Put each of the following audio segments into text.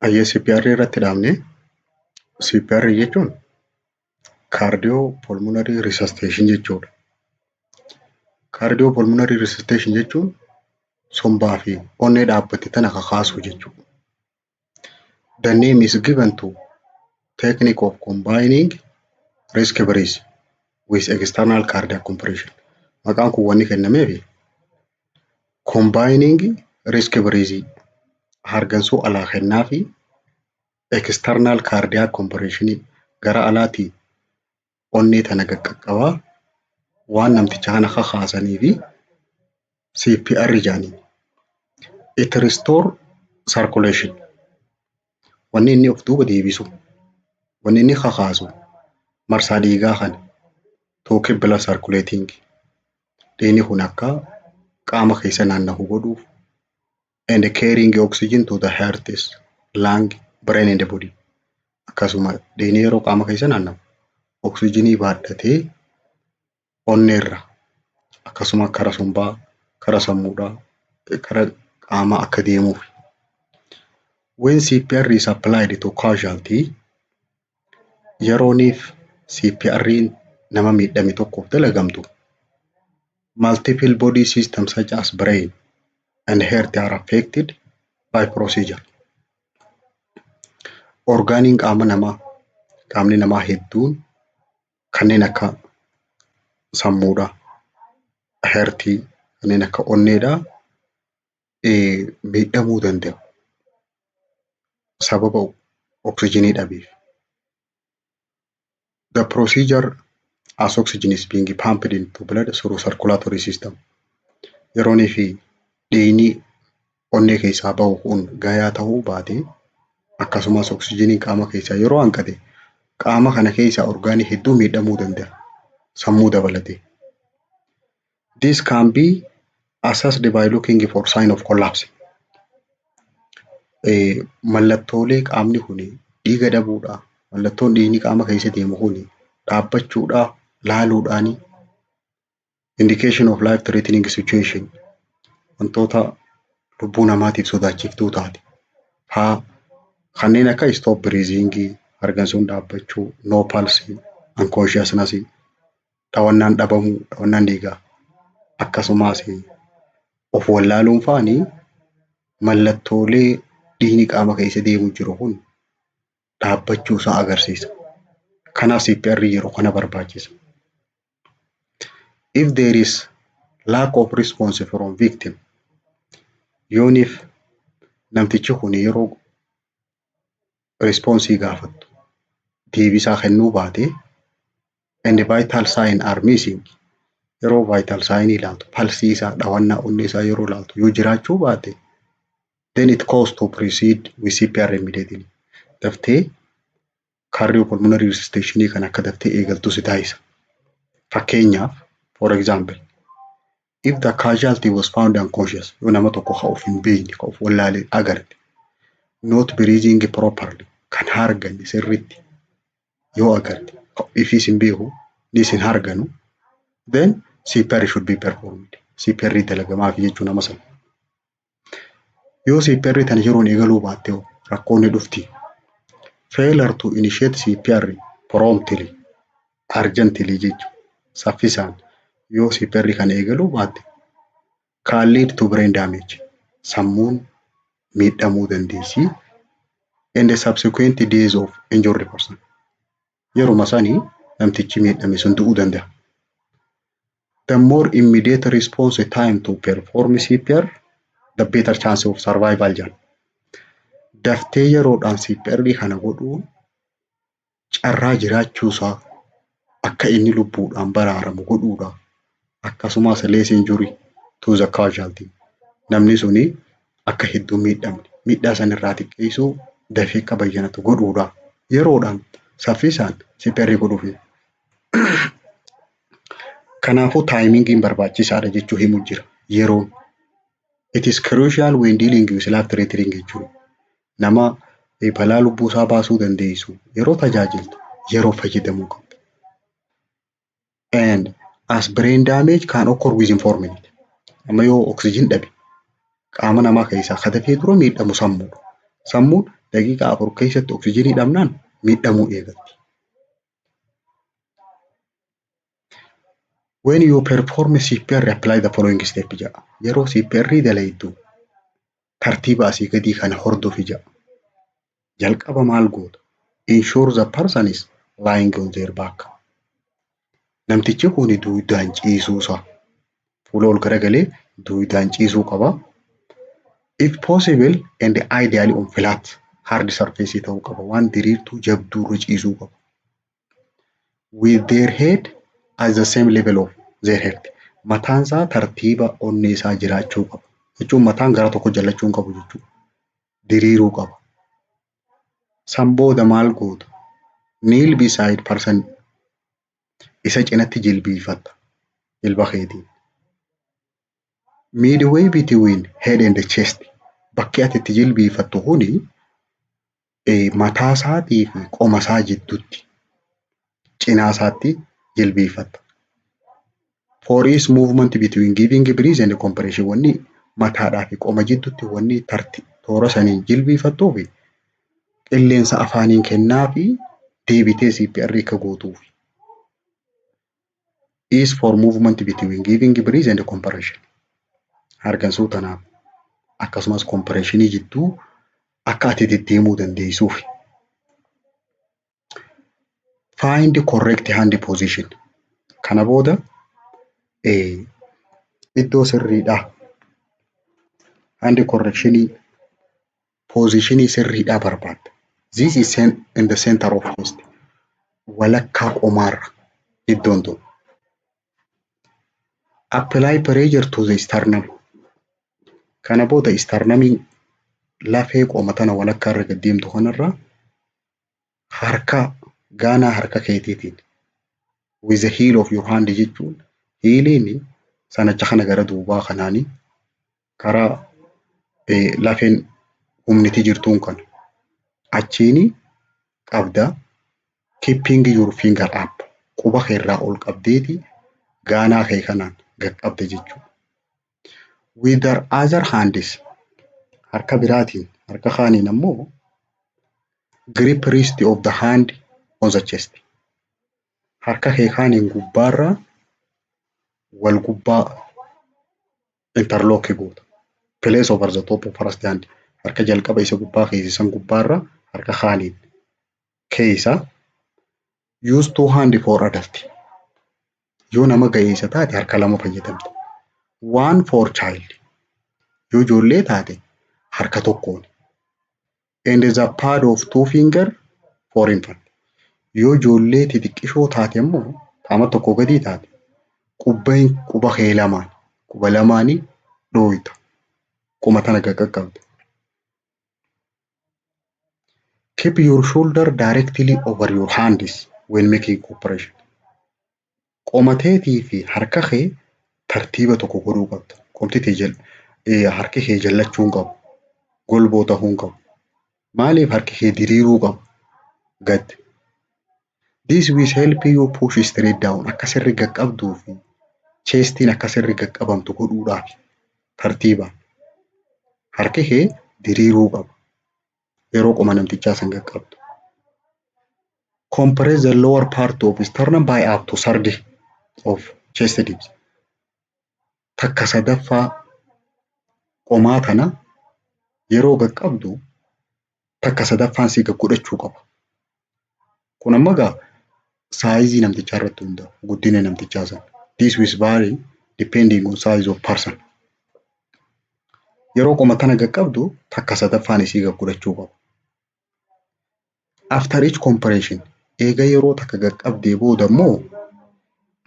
Ayyee CPR irratti dhaabne CPR jechuun kaardiyoo pulmonary resuscitation jechuudha. Kaardiyoo pulmonary resuscitation jechuun sombaa fi onnee dhaabbate tana kakaasu jechuudha. The name is given to technique of combining rescue breath with external cardiac compression. Maqaan kun wanni kennameefi combining rescue breath hargansuu alaa kennaa fi external cardiac compression gara alaatii onnee tana qaqqabaa waan namticha kana kakaasanii fi CPR jaanii. It restore circulation. Wanni inni of duuba deebisu, wanni inni kakaasu marsaa dhiigaa kana to keep blood circulating. Dhiigni kun akka qaama keessa naanna'u godhuuf and carrying oxygen to the heart, lung, brain and the body. Akkasuma dhiigni yeroo qaama keessa naanna'u oksijiinii baadhatee onneerra akkasuma kara sombaa, kara sammuudhaa, kara qaamaa akka deemuuf. When CPR is applied to casualty, yerooniif CPR'n nama miidhame tokkoof dalagamtu multiple body systems such as brain and heart are affected by procedure. Orgaaniin qaamni namaa hedduun kanneen akka sammuudhaa, heartii, kanneen akka onneedhaa miidhamuu danda'u sababa oksijiinii dhabeef. The procedure as oxygen is being pumped into blood through circulatory system. Yeroonii fi dhiigni onnee keessaa bahu kun gahaa ta'uu baate akkasumas oksijiinii qaama keessaa yeroo hanqate qaama kana keessaa orgaanii hedduu miidhamuu danda'a, sammuu dabalatee. This can be assessed by looking for sign of collapse. Mallattoolee qaamni kun dhiiga dhabuudhaa, mallattoon dhiigni qaama keessa deemu kun dhaabbachuudhaa, laaluudhaani indication of life threatening situation, wantoota lubbuu namaatiif sodaachiftuu taate haa kanneen akka stop breathing, hargansuun dhaabbachuu, no pulse, unconsciousness, dhawannaan dhabamuu, dhawannaan dhiigaa akkasumas of wallaaluun faanii mallattoolee dhiigni qaama keessa deemu jiru kun dhaabbachuu isaa agarsiisa. Kanaaf CPR yeroo kana barbaachisa. If there is lack of response from victim, yooniif namtichi kun yeroo responsii gaafattu deebisaa kennuu baate and vital sign are missing, yeroo vital sign ilaaltu pulsii isaa, dhawannaa onnee isaa yeroo ilaaltu yoo jiraachuu baate then it calls to proceed with CPR immediately. Daftee cardiopulmonary resuscitation kan akka daftee eegaltu si taasisa. Fakkeenyaaf, for example, if the casualty was found unconscious, yoo nama tokko ka of hin beekne, ka of wallaalee agarte, not breathing properly, kan harganne sirriitti yoo agarte, ifis hin beeku, nis hin harganu, then CPR should be performed. CPR dalagamaaf jechuu nama sana. Yoo CPR tan yeroon eegaluu baatte rakkoonni dhufti. Failure to initiate CPR promptly, urgently jechuudha. Saffisaan yoo CPR kan eegaluu baatte can lead to brain damage. Sammuun miidhamuu dandeessi and the subsequent days of injured person. Yeruma sanii namtichi miidhame sun du'uu danda'a. The more immediate response time to perform CPR, the better chance of survival jaan. Daftee yeroodhaan CPR kana godhuun carraa jiraachuusaa akka inni lubbuudhaan baraaramu godhuudha. Akkasumas less injury to the casualty. Namni suni akka hedduu miidhamne, miidhaa san irraa xiqqeessuu dafee akka bayyanatu godhuudha. Yeroodhaan saffisaan CPR godhuuf. Kanaafuu taayimingiin barbaachisaadha jechuu himu jira. Yeroon it is crucial when dealing with life threatening jechuudha. Nama balaa lubbuu isaa baasuu dandeessu yeroo tajaajiltu yeroo fayyadamuu qabdu. And as brain damage can occur within 4 minutes. Amma yoo oksijiin dhabe qaama namaa keessaa kadafee dura miidhamu sammuudha. Sammuun daqiiqaa 4 keessatti oksijiinii dhabnaan miidhamuu eegalti. When you perform CPR, apply the following step jedha. Yeroo CPR dalaytu tartiiba asii gadii kana hordofi jedha. Jalqaba maal goota? Ensure the person is lying on their back. Namtichi kun duudaan ciisuusaa. Fuula ol garagalee duudaan ciisuu qaba. If possible and ideally on flat hard surface ta'uu qaba. Waan diriirtuu jabduu irra ciisuu qaba. With their head at the same level of their head. Mataan isaa tartiiba onnee isaa jiraachuu qaba. Jechuun mataan gara tokko jallachuu hin qabu jechuudha. Diriiruu qaba. San booda maal goota? Kneel beside person. Isa cinatti jilbiifatta. Jilba keetiin. Midway between head and chest. Bakki ati itti jilbiifattu kuni mataa isaatii fi qoma isaa jidduutti. Cinaa isaatti jilbiifatta. For each movement between giving breath and compression, wanni mataadhaa fi qoma jidduutti wanni toora saniin jilbiifattuu fi qilleensa afaaniin kennaa fi deebitee CPR akka gootuuf. Is for movement between giving breath and compression. Hargansuu tanaaf akkasumas compressionii jidduu akka ati deddeemuu dandeessuuf. Find the correct hand position. Kana booda iddoo sirriidhaa. Hand correctionii positionii sirriidhaa barbaadda. This is in the center of chest. Walakkaa qomaarra iddoon tun. Apply pressure to the sternum. Kana booda sternamiin lafee qoma tana walakkaa irra gaddeemtu kanarra harka gaanaa harka keetiitiin with the heel of your hand jechuun hiiliin sanacha kana gara duubaa kanaanii karaa lafeen humniti jirtuun kan achiini qabda. Keeping your finger up. Quba keerraa ol qabdeeti gaanaa kee kanaan qaqqabde jechuudha. With the other hands, harka biraatiin harka kaaniin ammoo grip wrist of the hand on the chest. Harka kee kaaniin gubbaarra wal gubbaa interlock goota. Place over the top of first hand. Harka jalqaba isa gubbaa keessisan gubbaarra harka kaaniin keessa. Use two hand for adult. Yoo nama ga'eessa taate harka lama fayyadamta. One for child. Yoo ijoollee taate harka tokkoon. And the pad of two finger for infant. Yoo ijoollee xixiqqishoo taate immoo qaama tokko gadi taate quba kee lamaan quba lamaanii dhooyta. Qoma tana qaqqabda. Keep your shoulder directly over your hands when making compression. Qoma teetii fi harka kee tartiiba tokko godhuu qabda. Qomti tee harki kee jallachuu hin qabu. Golboo ta'uu hin qabu. Maaliif harki kee diriiruu qabu? Gad. This will help you push straight down. Akka sirri qaqqabduu fi chestiin akka sirri qaqqabamtu godhuudhaaf tartiibaan. Harki kee diriiruu qaba. Yeroo qoma namtichaa san qaqqabdu. Compress the lower part of sternum by up to third of chest dips. Takka sadaffaa qomaa kana yeroo qaqqabdu takka sadaffaan si godhachuu qaba. Kun amma gaa saayizii namtichaa irratti hundaa'u guddina namtichaa sana. This will vary depending on size of person. Yeroo qoma tana qaqqabdu takka sadaffaan isii godhachuu qaba. After each compression, eega yeroo takka qaqqabdee booda immoo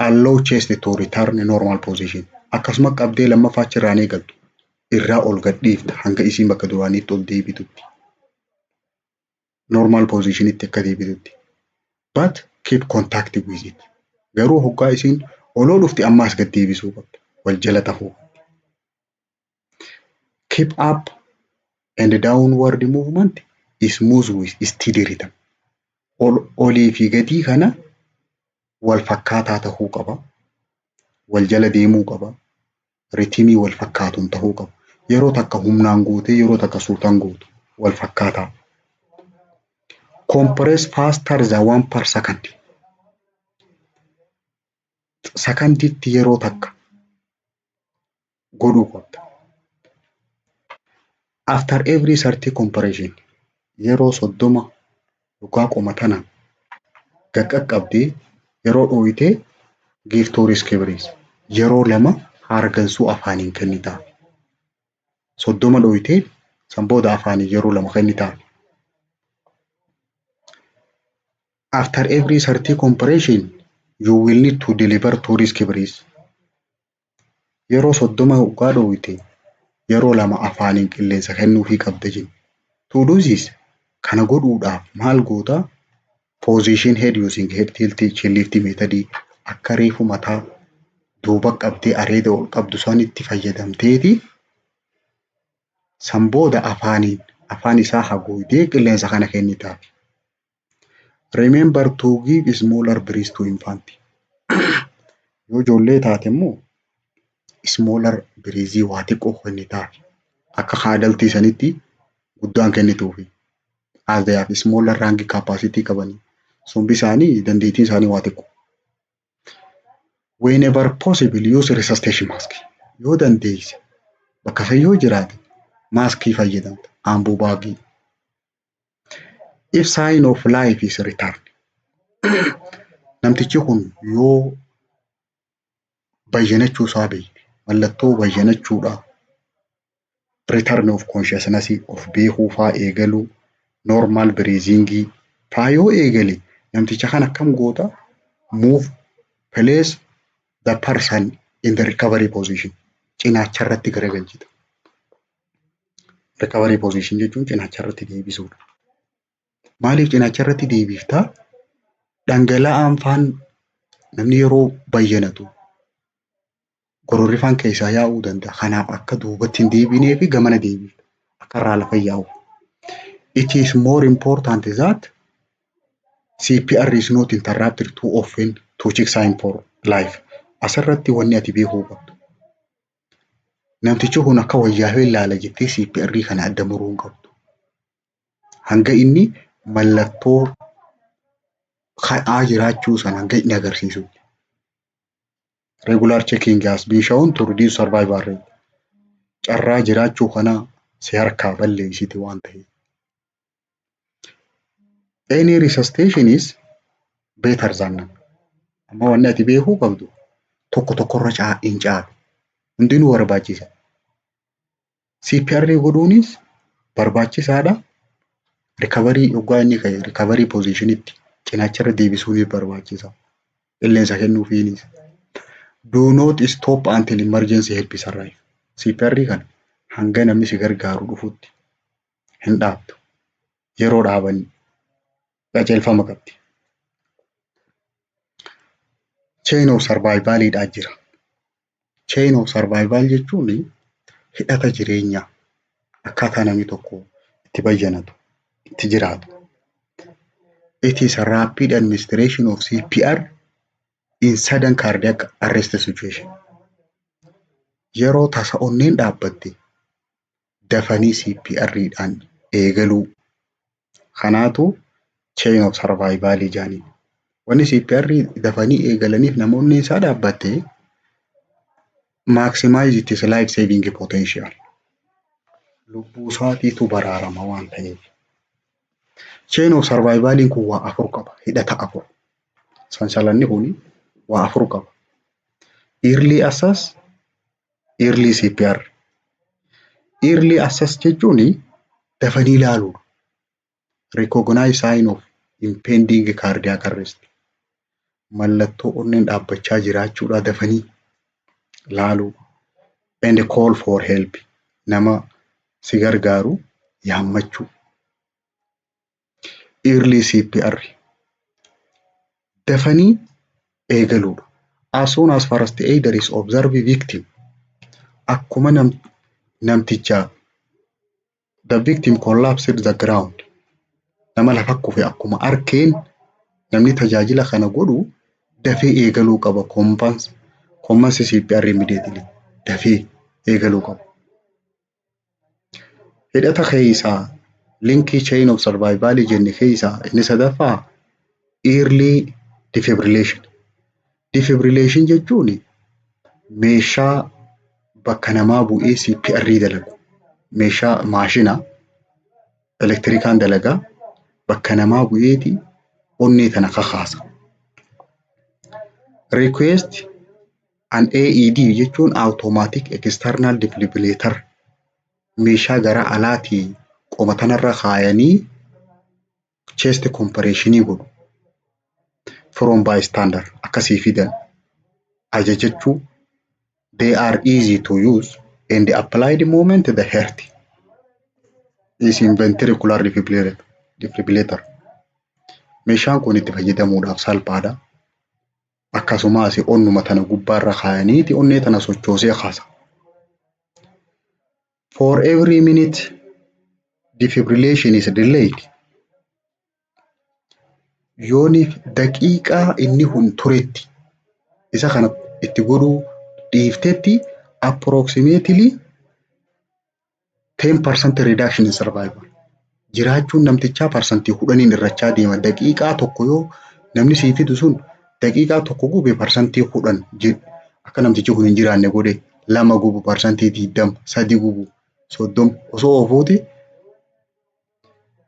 allow chest to return normal position. Akkasuma qabdee lammaffaa achirraan eegaltu irraa ol gadhiifta hanga isiin bakka duraaniitti ol deebitutti. Normal position itti akka deebitutti. But keep contact with it. Garuu hoggaa isiin oloo dhufti ammaas gad deebisuu qabda. Wal jala tahuu. Keep up and downward movement is smooth with steady rhythm. Olii fi gadii kana wal fakkaataa tahuu qaba. Wal jala deemuu qaba. Ritimii wal fakkaatuun tahuu qaba. Yeroo takka humnaan guutee yeroo takka suutaan guutu wal fakkaataa. compress faster than 1 per second. Sekandiitti yeroo takka godhuu qabda. After every 30 compression yeroo 30 dhugaa qoma tana qaqqabdee yeroo dhooyitee give to risk breeze yeroo 2 hargansuu afaaniin kennitaa. 30 dhooyitee san booda afaaniin yeroo 2 kennitaa. After every 30 compression you will need to deliver to risk breeze yeroo 30 dhugaa dhooyitee yeroo 2 afaaniin qilleensa kennuufii qabda jenna. To do this kana godhuudhaaf maal goota? Position head using head tilt chin lift method akka reefu mataa duuba qabdee areeda ol qabdu sanitti fayyadamteeti san booda afaan isaa haguugdee qilleensa kana kennitaaf. Remember to give smaller breeze to infant. Yoo ijoollee taate immoo smaller breeze waa xiqqoo kennitaaf akka haadaltii sanitti guddaan kennituufi. As they have smaller lung capacity qabani. Sombi isaanii dandeettiin isaanii waa xiqqoo. Whenever possible use resuscitation mask. Yoo dandeesse bakka san yoo jiraate maaskii fayyadamta. Ambuu baagii. If sign of life is return. Namtichi kun yoo bayyanachuu isaa beekte mallattoo bayyanachuudha. Return of consciousness of beekuu faa eegaluu normal breathing faa yoo eegale namticha kan akkam goota move place the person in the recovery position. Cinaacha irratti garagalchita. Recovery position jechuun cinaacha irratti deebisuudha. Maaliif cinaacha irratti deebiftaa? Dhangala'aan faan namni yeroo bayyanatu gororri faan keessaa yaa'uu danda'a. Kanaaf akka duubatti hin deebinee fi gamana deebifta. Akka irraa lafa yaa'u. It is more important that CPR is not interrupted too often to check sign for life. Asirratti wanni ati beekuu qabdu. Namtichi kun akka wayyaa ilaala jettee CPR kana adda muruu hin qabdu. Hanga inni mallattoo ka'aa jiraachuu sana hanga inni agarsiisutti. Regular checking has been shown to reduce survival rate. Carraa jiraachuu kana si harkaa balleessiti waan ta'eef. Any resuscitation is better than none. Amma wanni ati beekuu qabdu tokko tokkorra hin caalu. Hundinuu barbaachisa. CPR godhuunis barbaachisaadha. Recovery dhugaa inni ka'e recovery positionitti cinaacha irra deebisuunis barbaachisa. Qilleensa kennuufiinis. Do not stop until emergency help is arrive. CPR kana hanga namni si gargaaru dhufutti hin dhaabdu. Yeroo dhaaban qajeelfama qabdi. Chain of survival dha jira. Chain of survival jechuun hidhata jireenyaa akkaataa namni tokko itti bayyanatu itti jiraatu. It is a rapid administration of CPR in sudden cardiac arrest situation. Yeroo tasa onneen dhaabbatte dafanii CPR dhaan eegaluu. Kanaatu chain of survival jaanii. Wanni CPR dafanii eegalaniif namoonni isaa dhaabbatte maximize its life saving potential. Lubbuu isaatiitu baraarama waan ta'eef. Chain of survival kun waa afur qaba. Hidhata afur. Sansalanni kun waa afur qaba. Early access, early CPR. Early access jechuun dafanii ilaaluudha. Recognize sign of impending cardiac arrest. Mallattoo onneen dhaabbachaa jiraachuudha dafanii ilaaluu. And call for help. Nama si gargaaru yaammachuu. Early CPR. Dafanii eegaluudha. As soon as first aider is observed victim. Akkuma namticha the victim collapsed the ground. Nama lafa kufe akkuma arkeen namni tajaajila kana godhu dafee eegaluu qaba. Commence CPR immediately. Dafee eegaluu qaba. Hidhata keessaa linkii chain of survival jenne keessaa inni sadaffaa early defibrillation. Defibrillation jechuun meeshaa bakka namaa bu'ee CPR dalagu. Meeshaa maashina elektirikaan dalagaa bakka namaa bu'eeti onnee tana kakaasa. Request an AED jechuun automatic external defibrillator. Meeshaa gara alaatii qoma tanarra kaayanii chest compression godhu. From bystander akkasii fidan. Ajajachuu they are easy to use and applied moment the heart is in ventricular defibrillator. Meeshaan kun itti fayyadamuudhaaf salphaadha. Akkasumas onnuma tana gubbaarra kaayaniiti onnee tana sochoosee kaasa. For every minute defibrillation is delayed. Yooni daqiiqaa inni hun turetti isa kana itti godhuu dhiiftetti approximately 10% reduction in survival. Jiraachuun namtichaa parsantii 10 irrachaa deema. Daqiiqaa tokko yoo namni sii fidu sun daqiiqaa tokko gube parsantii 10 akka namtichi kun hin jiraanne godhe 2 gubu parsantii 20 3 gubu 30 osoo ofuuti.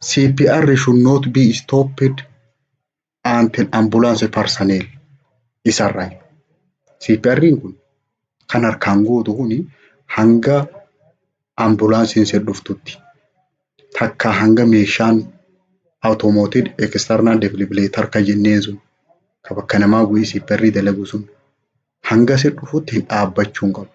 CPR should not be stopped until ambulance personnel is arrived. CPR kun kan harkaan gootu kuni hanga ambulaansiin si dhuftutti. Takka hanga meeshaan automated external defibrillator ka jenneen sun ka bakka namaa bu'ee CPR dalagu sun hanga si dhufutti dhaabbachuu qabu.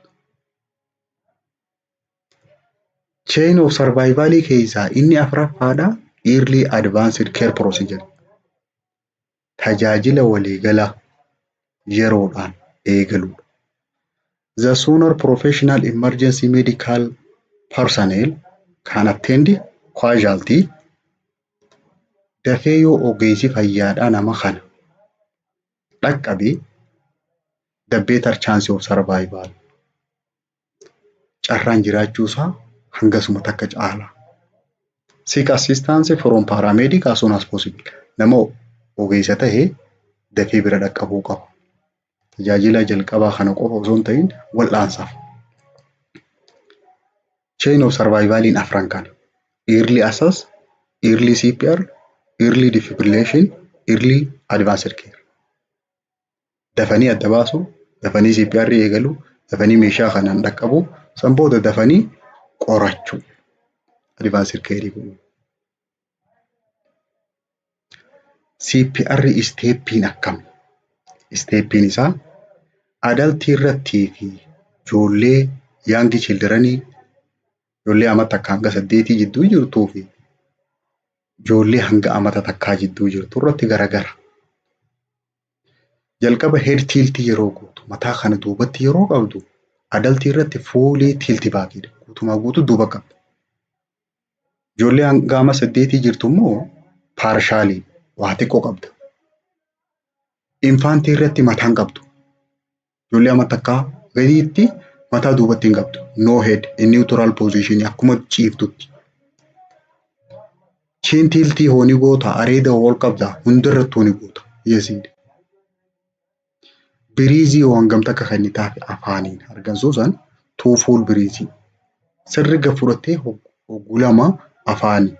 Chain of survival keessaa inni afuraffaadha early advanced care procedure. Tajaajila waliigalaa yeroodhaan eegaludha. The sooner professional emergency medical personnel can attend casualty, dafee yoo ogeessi fayyaadhaa nama kana dhaqqabe the better chance of survival. Carraan jiraachuusaa hangasuma takka caala. Seek assistance from paramedic as soon as possible. Nama ogeessa ta'ee dafee bira dhaqqabuu qaba. Tajaajila jalqabaa kana qofa osoo hin ta'in wal'aansaaf. Chain of survival in afran kana. Early access, early CPR, early defibrillation, early advanced care. Dafanii adda baasuu, dafanii CPR eegaluu, dafanii meeshaa kanaan dhaqqabuu, san booda dafanii qorachuu. Advanced care godhuu. CPR steppiin akkam? Steppiin isaa adaltii irrattii fi ijoollee young childrenii ijoollee amata takka hanga 8 jidduu jirtuu fi ijoollee hanga amata takkaa jidduu jirtu irratti garagara. Jalqaba head tilt yeroo gootu mataa kana duubatti yeroo qabdu adaltii irratti fuulee tilt baakidha. Guutumaa guutuu duuba qabda. Ijoollee hanga ama 8 jirtu immoo partially waa xiqqoo qabda. Infantii irratti mataan qabdu. Ijoollee amata takkaa gadiitti mataa duubatti hin qabdu. No head in neutral position akkuma ciiftutti. Chin tiltii hooni goota areeda wal qabda hundarratti hooni goota. Yeesiidha. Biriizii hangam takka kan inni taate afaaniin argamsuusan two full biriizii. Sirri gafurattee hogguu lama afaanii.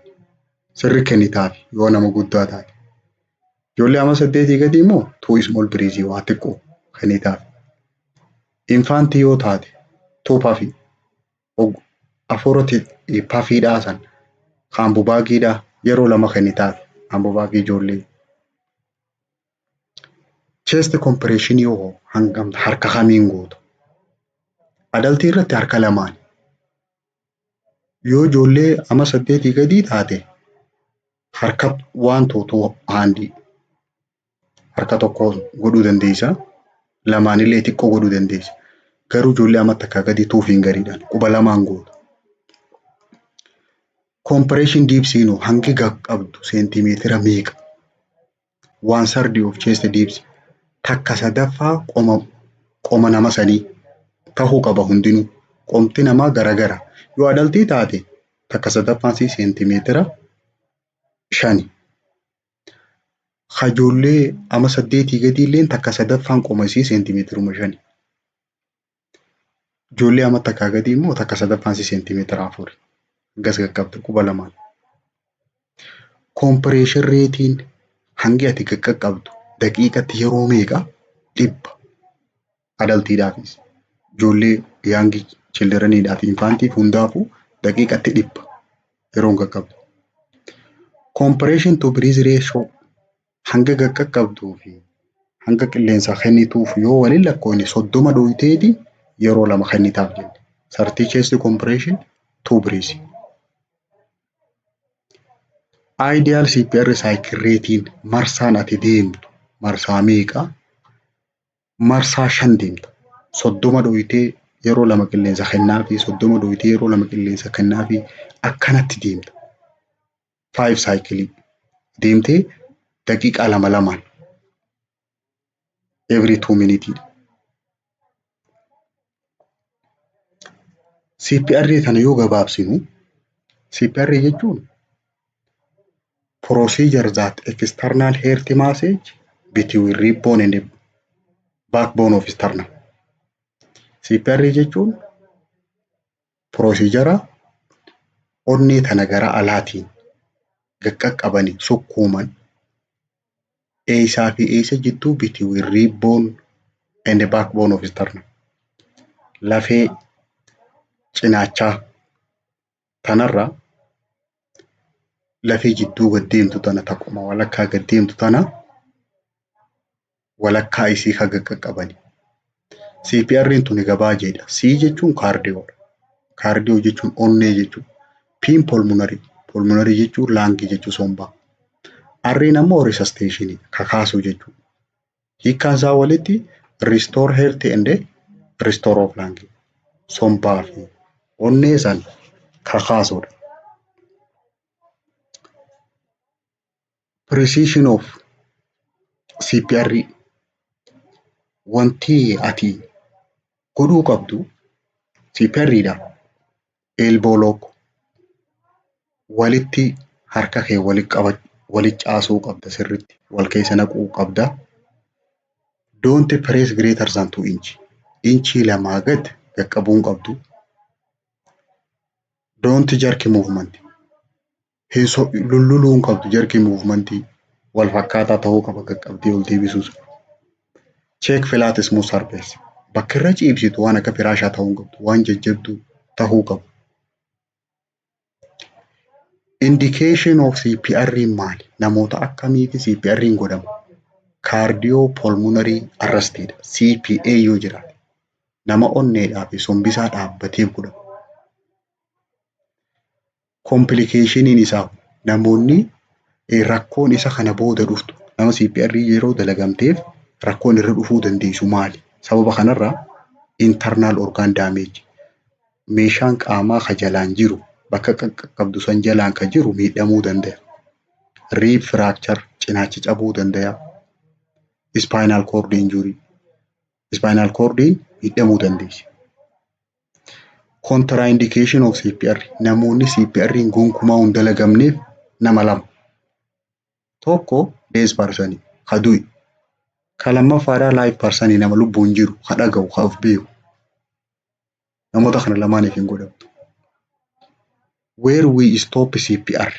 Sirri kenni taate yoo nama guddaa taate. Ijoollee ama 8 gadi immoo two small biriizii waa xiqqoo kan inni taate. Infantii yoo taate two puffy. Afuratti puffiidhaa san hambuubaagiidhaa yeroo lama kan inni taate hambuubaagii ijoollee. Chest compression yoo hangam harka kamiin gootu. Adaltii irratti harka lamaan. Yoo ijoollee ama 8 gadi taate harka waan tootuu handi. Harka tokko godhuu dandeessa. Lamaan illee xiqqoo godhuu dandeessa. Garuu ijoollee ama takka gadi tuufiin gariidhaan quba lamaan gootu. Compression deep siinu hangi qabdu seentimeetira meeqa. 1/3 of chest deep takka sadaffaa qoma nama sanii tahuu qaba hundinuu. Qomti namaa garagara. Yoo adaltii taate takka sadaffaan seentimeetira 5. Ijoollee ama 8 gadi illeen takka sadaffaan qoma isii seentimeetiruma 5. Ijoollee ama takkaa gadi immoo takka sadaffaan isii seentimeetira 4. Gas qaqqabdu quba lamaan. Compression reetiin hangi ati qaqqabdu daqiiqatti yeroo meeqa? 100. Adaltiidhaafis ijoollee yaangi childreniidhaaf infaantiif hundaafuu daqiiqatti 100 yeroon qaqqabdu. Compression to breathe ratio hanga qaqqabduu fi hanga qilleensa kennituuf yoo waliin lakkoofne 30 dhooyteeti yeroo 2 kennitaaf jenne. 30 chest compression to breathe. Ideal CPR cycle ratein marsaan ati deemtu marsaa meeqa? Marsaa 5 deemta. 30 dhooytee yeroo 2 qilleensa kennaa fi 30 dhooytee yeroo 2 qilleensa kennaa fi akkanatti deemta. 5 cycle deemtee daqiiqaa 2 every 2 minutes. CPR tana yoo gabaabsinu CPR jechuun procedure that external heart massage between rib bone and the backbone of sternum. CPR jechuun procedure onnee tana gara alaatiin qaqqabanii sukkuuman eessaa fi eessa jidduu between rib bone and the backbone of sternum. Lafee cinaachaa tanarra lafee jidduu gaddeemtu tana takkuma walakkaa gaddeemtu tana walakkaa isii haga qaqqabani. CPR'n tuni gabaa jedha. C jechuun kaardiyoo. Kaardiyoo jechuun onnee jechuudha. P pulmonary. Pulmonary jechuun laangii jechuu sombaa. R'n ammoo resuscitation kakaasuu jechuudha. Hiikkaan isaa walitti restore health and restore of lung. Sombaa fi onnee san kakaasuudha. Precision of CPR wanti ati godhuu qabdu CPR'dha. Elbow lock walitti harka kee walitti caasuu qabda sirriitti wal keessa naquu qabda. Don't press greater than 2 inch. Inchii 2 gad qaqqabuun qabdu. Don't jerk movement. Lulluluun qabdu jerk movement wal fakkaataa ta'uu qaba qaqqabdee ol deebisuus. Check flat smooth surface. Bakka irra ciibsitu waan akka firaashaa ta'uu qabdu waan jajjabduu ta'uu qabu. Indication of CPR maali? Namoota akkamiiti CPR'n godhamu? Cardiopulmonary arrestedha. CPA yoo jiraate nama onneedhaa fi sombisaa dhaabbatee godhamu. Complicationin isaa namoonni rakkoon isa kana booda dhuftu nama CPR yeroo dalagamteef rakkoon irra dhufuu dandeessu maali? Sababa kanarraa internal organ damage meeshaan qaamaa ka jalaan jiru bakka qaqqabdu san jalaan ka jiru miidhamuu danda'a. Rib fracture cinaachi cabuu danda'a. Spinal cord injury spinal cordin miidhamuu dandeessi. Contraindication of CPR namoonni CPR'n gonkumaa hin dalagamneef nama 2. Tokko dees person ka du'i. Ka lammaffaadhaa live person nama lubbuun jiru ka dhaga'u ka of beeku. Namoota kana lamaaniif hin godhamtu. Where we stop CPR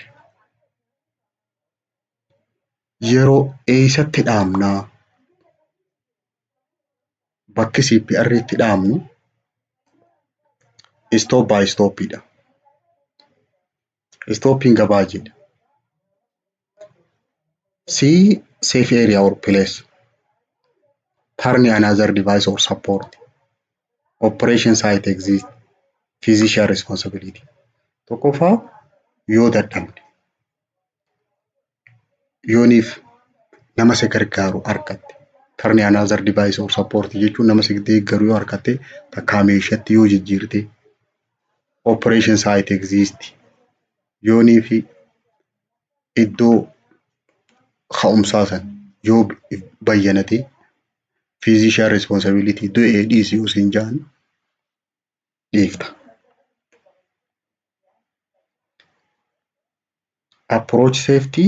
yeroo eessatti dhaabnaa? Bakki CPR itti dhaabnu stop by stopidha. Stopping gabaa jedha. C safe area or place. Turn another device or support. Operation site exist. Physician responsibility. Tokkoffaa yoo dadhabde yooniif nama si gargaaru argatte. Turn another device or support jechuun nama si deeggaru yoo argatte takkaa meeshatti yoo jijjiirte. Operation site exist. Yoonii fi iddoo ka'umsaa san yoo bayyanate physician responsibility du'ee dhiisii usin jaan dhiifta. approach safety,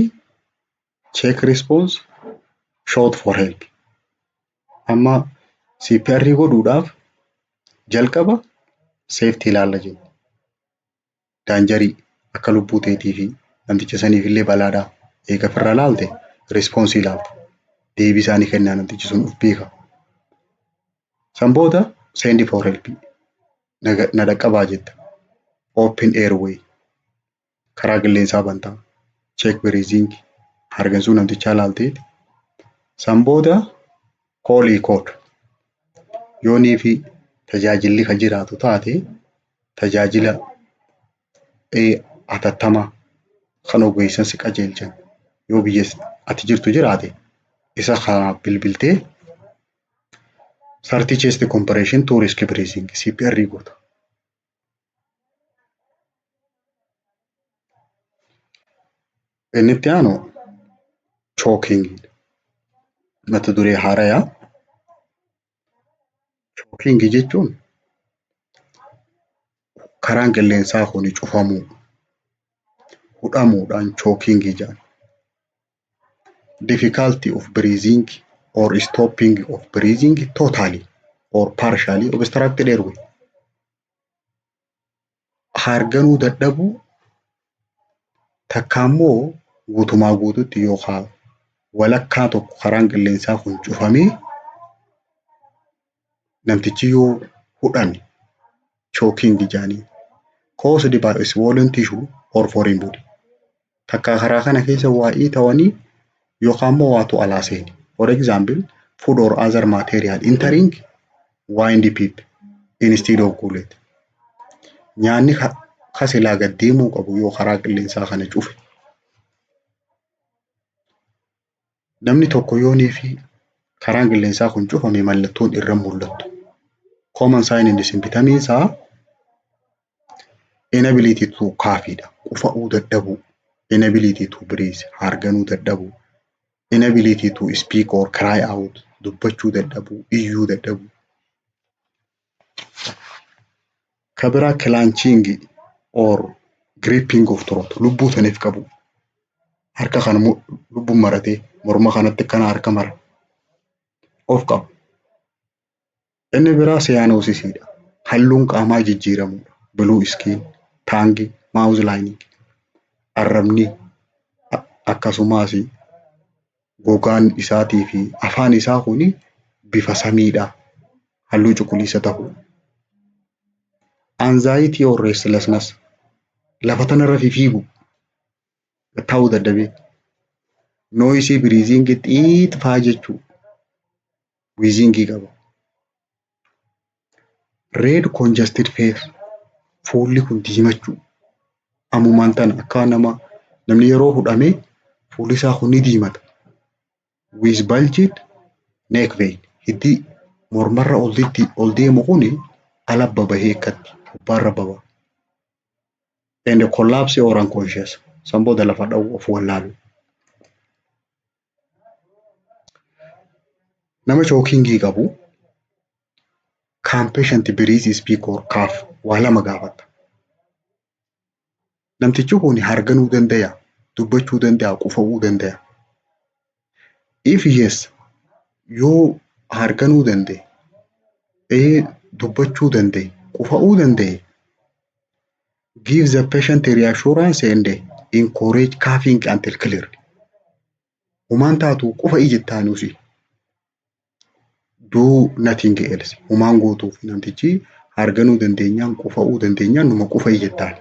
check response, shout for help. Amma CPR godhuudhaaf jalqaba safety ilaalla jenna. Daanjarii akka lubbuu teetii fi namticha saniif illee balaadhaa eega ofirra ilaalte response ilaalta. Deebii isaanii kennaa namtichi sun of beeka. San booda send for help. Na dhaqqabaa jetta. Open airway. Karaa qilleensaa bantaa. Check breathing. Hargansuu namtichaa ilaalteeti. San booda call code. Yoonii fi tajaajilli kan jiraatu taate tajaajila atattamaa kan ogeessan si qajeelchan yoo biyya ati jirtu jiraate isa kanaaf bilbiltee sartii chest compression to risk breathing CPR goota. Inni itti aanu choking mata duree haarayaa. Choking jechuun karaan qilleensaa kun cufamuu hudhamuudhaan choking jedhama. Difficulty of breathing or stopping of breathing totally or partially obstructed airway. Harganuu dadhabuu takka immoo guutumaa guututti yookaan walakkaa tokko karaan qilleensaa kun cufamee namtichi yoo hudhame choking jedhanii. Caused by swollen tissue or foreign body. Takka karaa kana keessa waa'ee ta'anii yookaan immoo waatu alaa seeni. For example, food or other material entering windpipe instead of gullet. Nyaanni kasilaa gad deemuu qabu yoo karaa qilleensaa kana cufe. Namni tokko yoonii fi karaan qilleensaa kun cufame mallattoon irra mul'attu. Common sign in the symptoms isaa inability to cough, qufa'uu dadhabuu, inability to breathe, harganuu dadhabuu, inability to speak or cry out, dubbachuu dadhabuu, iyyuu dadhabuu. Kabira clenching or gripping of throat, lubbuu saniif qabu. Harka kana lubbuun maratee morma kanatti kana harka mara of qabu. Inni biraa cyanosis-dha. Halluun qaamaa jijjiiramuudha. Blue skin, tongue, mouth lining. Arrabni akkasumas gogaan isaatii fi afaan isaa kuni bifa samiidha. Halluu cuquliisa ta'u. Anxiety or restlessness. Lafa tanarra fiigu ta'uu dadhabee. Noisy breathing xiixfaa jechuu. Wheezing qaba. Red congested face. Fuulli kun diimachuu. Ammumaan tana akka namni yeroo hudhame fuulli isaa kun ni diimata. With bulged neck vein. Hiddi mormarra ol deemu kuni ala babahee akkatti gubbaarra baba. And collapse or unconscious. San booda lafa dha'u of wallaalu. Nama choking qabu can patient breathe, speak or cough waa lama gaafata. Namtichi kun harganuu danda'a, dubbachuu danda'a, qufa'uu danda'a. If yes, yoo harganuu danda'e, dubbachuu danda'e, qufa'uu danda'e, give the patient reassurance and encourage coughing until clear. Humaan taatu qufa'i jettaanuusi. Do nothing else. Humaan gootuuf namtichi harganuu dandeenyaan qufa'uu dandeenyaan numa qufa'i jettaan.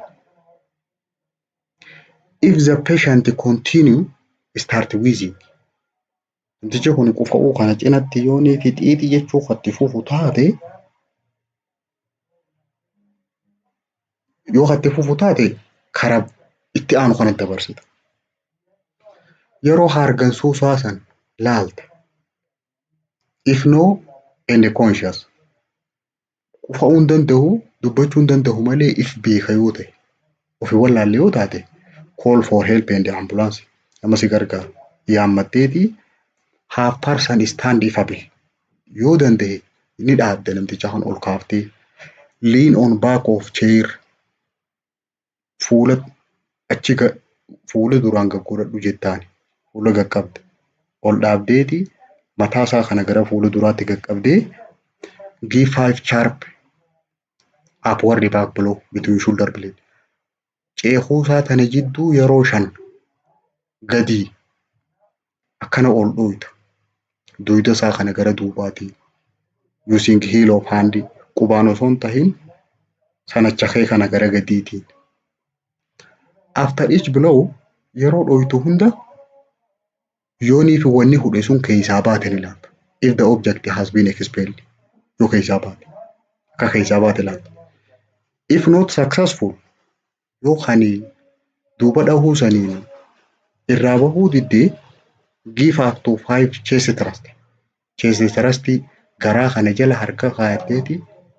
If the patient continue start wheezing. Namtichi kun qufa'uu kana cinatti yoonii fi xiixii jechuu katti fufu taate yoo katti fufu taate karaa itti aanu kanatti dabarsita. Yeroo hargansuu saasan laalta. If no and conscious. Qufa'uu danda'u, dubbachuu danda'u malee if beeka yoo ta'e, ofii wallaalle yoo taate call for help and ambulance. Nama si gargaaru yaammatteeti have person stand ifable. Yoo danda'e ni dhaabde namticha kan ol kaaftee lean on back of chair. Fuula achi fuula duraan gaggodhadhu jettaani. Fuula gaqqabde. Ol dhaabdeeti mataa isaa kana gara fuula duraatti gaqqabdee give 5 sharp upward back blow between shoulder blade. Ceekuu isaa tana jidduu yeroo 5 gadi akkana ol dhooyta. Duyda isaa kana gara duubaatiin using heel of hand qubaan osoo hin tahin sanacha kee kana gara gadiitiin. After each blow yeroo dhooytu hunda yoonii fi wanni hudhe sun keessaa baate ni laata. If the object has been expelled yoo keessaa baate akka keessaa baate laata. If not successful yoo kani duuba dhahuu saniin irraa bahuu diddee give up to 5 chest thrust. Chest thrust garaa kana jala harka kaayatteeti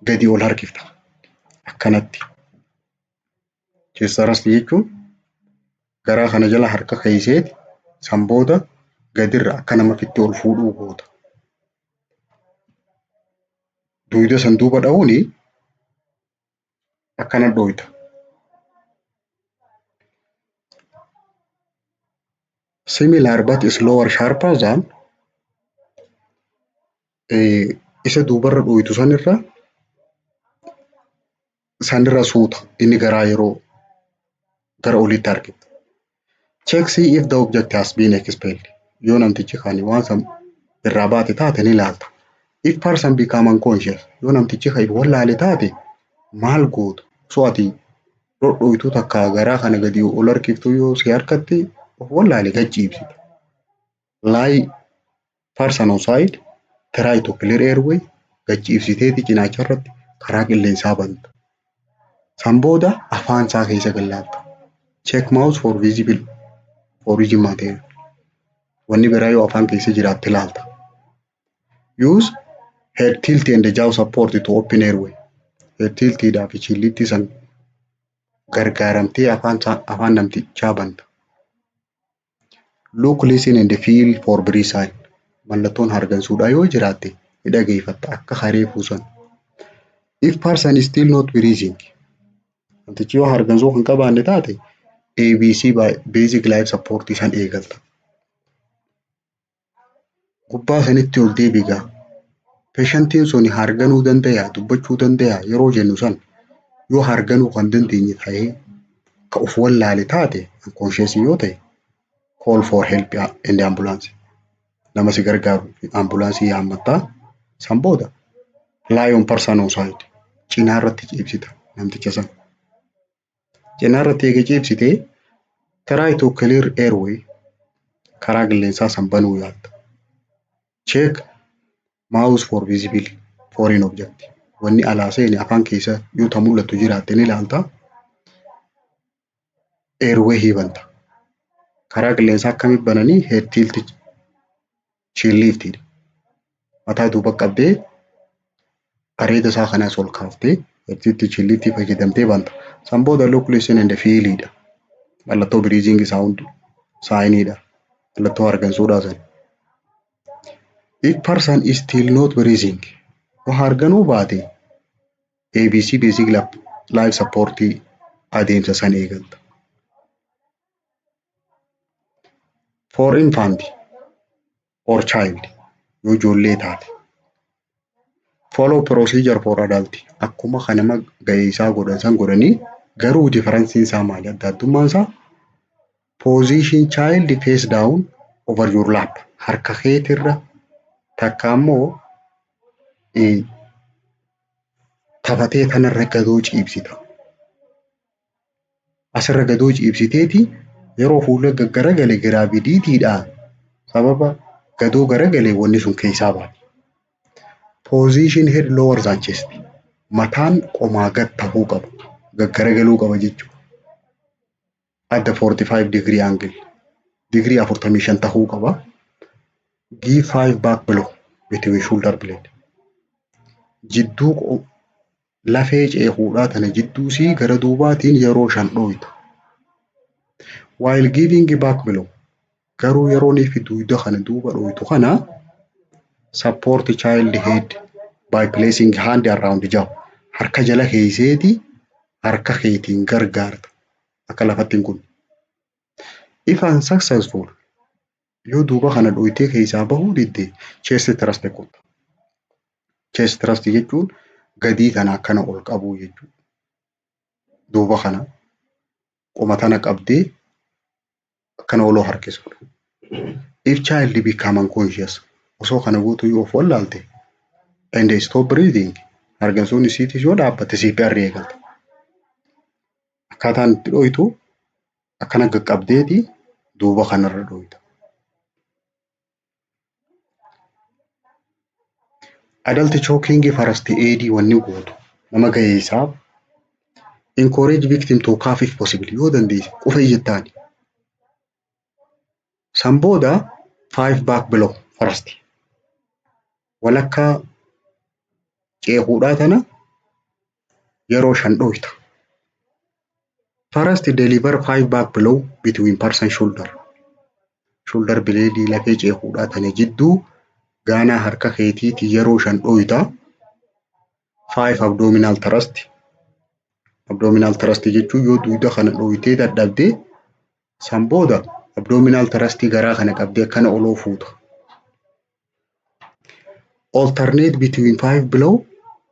gadi ol harkifta. Akkanatti. Chest thrust jechuun garaa kana jala harka kaayiseeti san booda gadirra akka nama fitti ol fuudhuu goota. Duyda san duuba dhahuuni akkana dhooyta. Similar but slower sharper than isa duubarra dhooytu sanirra suuta inni garaa yeroo gara olitti harkiftu. Check see if the object has been expelled. Yoo namtichi kan waan san irraa baate taate ni ilaalta. If person become unconscious yoo namtichi kan wallaale taate maal gootu? So ati dhooytu takka garaa kana gadi ol harkiftu yoo si harkatti of wallaale gachiibsita. Lie person on side try to clear airway gachiibsiteeti cinaacha irratti karaa qilleensaa banta. San booda afaan isaa keessa gallaalta. Check mouth for visible origin material. Wanni biraa yoo afaan keessa jiraatte ilaalta. Use head tilt and jaw support to open airway. Head tiltiidhaa fi chillitti san gargaaramtee afaan namtichaa banta. Look, listen and feel for breath sign. Mallattoon hargansuudhaa yoo jiraatte ni dhageeffatta akka haree fuusan. If person is still not breathing, namtichi yoo hargansuu hin qabaanne taate ABC basic life support isan eegalta. Gubbaa sanitti ol deebigaa. Patientiin sun harganuu danda'a, dubbachuu danda'a yeroo jennu san yoo harganuu kan dandeenye ta'ee ka of wallaale taate unconscious yoo ta'e call for help in the ambulance. Nama si gargaaru ambulaansii yaammattaa san booda lie on person on side cinaa irratti ciibsita namticha san. Cinaa irratti eega ciibsitee try to clear airway karaa qilleensaa san banuu yaalta. Check mouth for visible foreign object. Wanni alaa seeni afaan keessa yoo ta mul'attu jiraatte ni ilaalta. Airway hibanta. Karaa qilleensaa akkamitti bananii head tilt chin lift. Mataa duuba qabdee areeda isaa kanas ol kaaftee head tilt chin lift fayyadamtee banta. San booda look, listen and feel. Mallattoo breathing sound saayiniidha. Mallattoo hargansuudhaa san. If person is still not breathing, yoo harganuu baate ABC basic life support adeemsa san eegalta. For infant or child yoo ijoollee taate. Follow procedure for adult. Akkuma kanama gahee isaa godhan san godhanii garuu differensiin isaa maali? Adda addummaan isaa position child face down over your lap. Harka keetirra takka ammoo taphatee tanarra gadoo ciibsita. Asirra gadoo ciibsiteeti yeroo fuula garagale giraavidiitiidhaan sababa gadoo garagalee wanni sun keessaa baate. Position head lower than chest. Mataan qomaa gad ta'uu qaba. Gaggaragaluu qaba jechuudha. At the 45 degree angle. Degree 45 ta'uu qaba. Give 5 back blow between shoulder blade. Jidduu lafee ceekuudhaa tana jidduu sii gara duubaatiin yeroo 5 dhooyta. While giving back blow garuu yeroo ni duyda kana duuba dhooytu kana support child head by placing hand around jaw. Harka jala keeyseeti harka keetiin gargaarta akka lafattiin kun. If unsuccessful, yoo duuba kana dhoyitee keessaa bahuu didde chest thrust kutta. Chest thrust jechuun gadii tana akkana ol qabuu jechuudha. Duuba kana qoma tana qabdee akkana oloo harkisudha. If child become unconscious, osoo kana gootu yoo of wallaalte and stop breathing, hargansuun isiitis yoo dhaabbate CPR eegalta. Akkaataan itti dhoytu akkana qaqqabdeeti duuba kanarra dhoyta. Adult choking first aid wanni gootu nama gahee isaa encourage victim to cough if possible, yoo dandeesse qufa ijjettaani. San booda 5 back below first. Walakkaa ceekuudhaa tana yeroo 5 dhoyta. First deliver 5 back below between person shoulder. Shoulder blade lafee ceekuudhaa tana jidduu gaanaa harka keetiiti yeroo 5 dhoyta. 5 abdominal thrust. Abdominal thrust jechuun yoo duuda kana dhoyitee dadhabdee san booda abdominal thrust garaa kana qabdee akkana oloo fuuta. Alternate between 5 below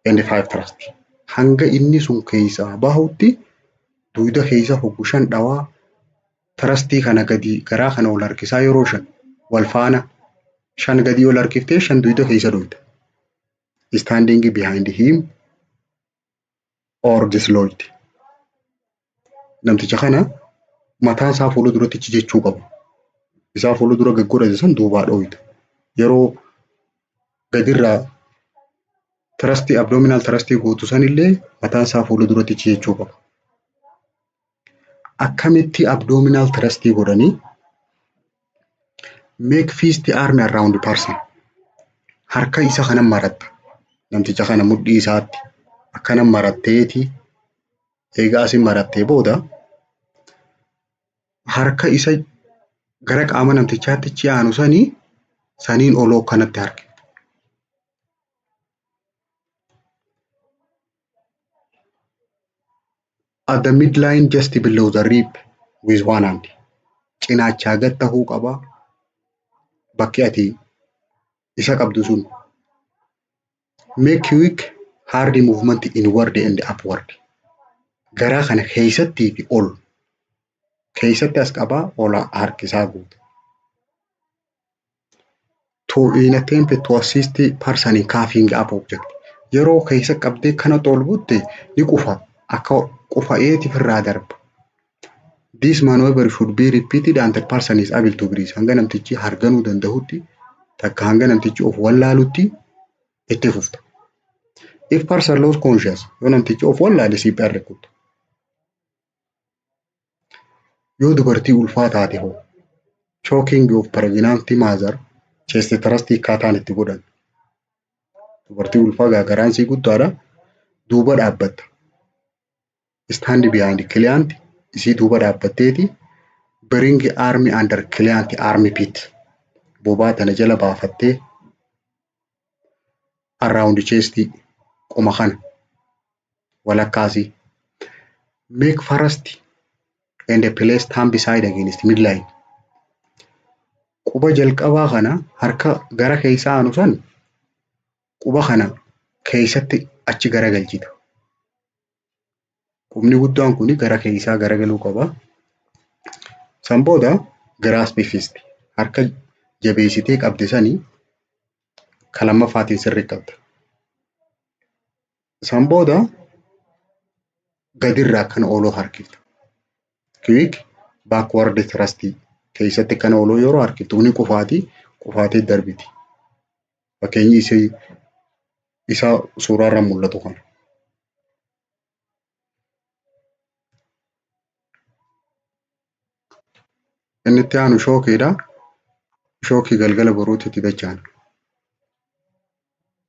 and 5 thrust. Hanga inni sun keessaa bahutti duuda keessa hoggu 5 dhawaa thrustii kana gadi garaa kana ol harkisaa yeroo 5 wal faana 5 gadi ol harkiftee 5 duuda keessa dhoyta. Standing behind him or dislodged. Namticha kana mataan isaa fuula duratti jechuu qaba. Isaa fuula dura gaggodhate san duubaa dhoyta. Yeroo gadirraa thrustii abdominal thrustii gootu sanillee mataan isaa fuula duratti jechuu qaba. Akkamitti abdominal thrustii godhanii? Make fist arm around the person. Harka isa kana maratta. Namticha kana mudhii isaatti akkana maratteeti eegaa asin marattee booda harka isa gara qaama namtichaatti ci'aanu saniin oloo kanatti harke. At the midline just below the rib with one hand. Cinaachaa gad tahuu qaba. Bakki ati isa qabdu sun. Make quick hard movement inward and upward. Garaa kana keessattii fi ol. Keessatti as qabaa ol harkisaa guuta. To in attempt to assist person in coughing up object. Yeroo keessa qabdee kana tolbutte ni qufa. Akka qufa'eetiif irraa darba. This maneuver should be repeated until person is able to breathe. Hanga namtichi harganuu danda'utti takka hanga namtichi of wallaalutti itti fufta. If person lose conscious, yoo namtichi of wallaale CPR kutta. Yoo dubartii ulfaa taate hoo choking of pregnant mother chest thrust akkaataan itti godhan. Dubartii ulfaa gagaraan sii guddaadha duuba dhaabbatta. Stand behind client isii duuba dhaabbatteeti bring arm under client arm pit. Bobaa tana jala baafattee around chest qoma kana walakkaasii. Make first and place thumb beside against midline. Quba jalqabaa kana harka gara keessaa aanu san quba kana keessatti achi garagalchita. Qubni guddaan kuni gara keessaa garagaluu qaba. San booda grasp fist. Harka jabeessitee qabde sanii ka lammaffaatiin sirrii qabda. San booda gadirraa kana oloo harkifta. Quick backward thrust. Keessatti kana oloo yeroo harkiftu ni qufaatee darbiti. Fakkeenyi isa suuraarra mul'atu kana. Inni itti aanu shookiidha. Shookii galgala boruutti itti dacha'an.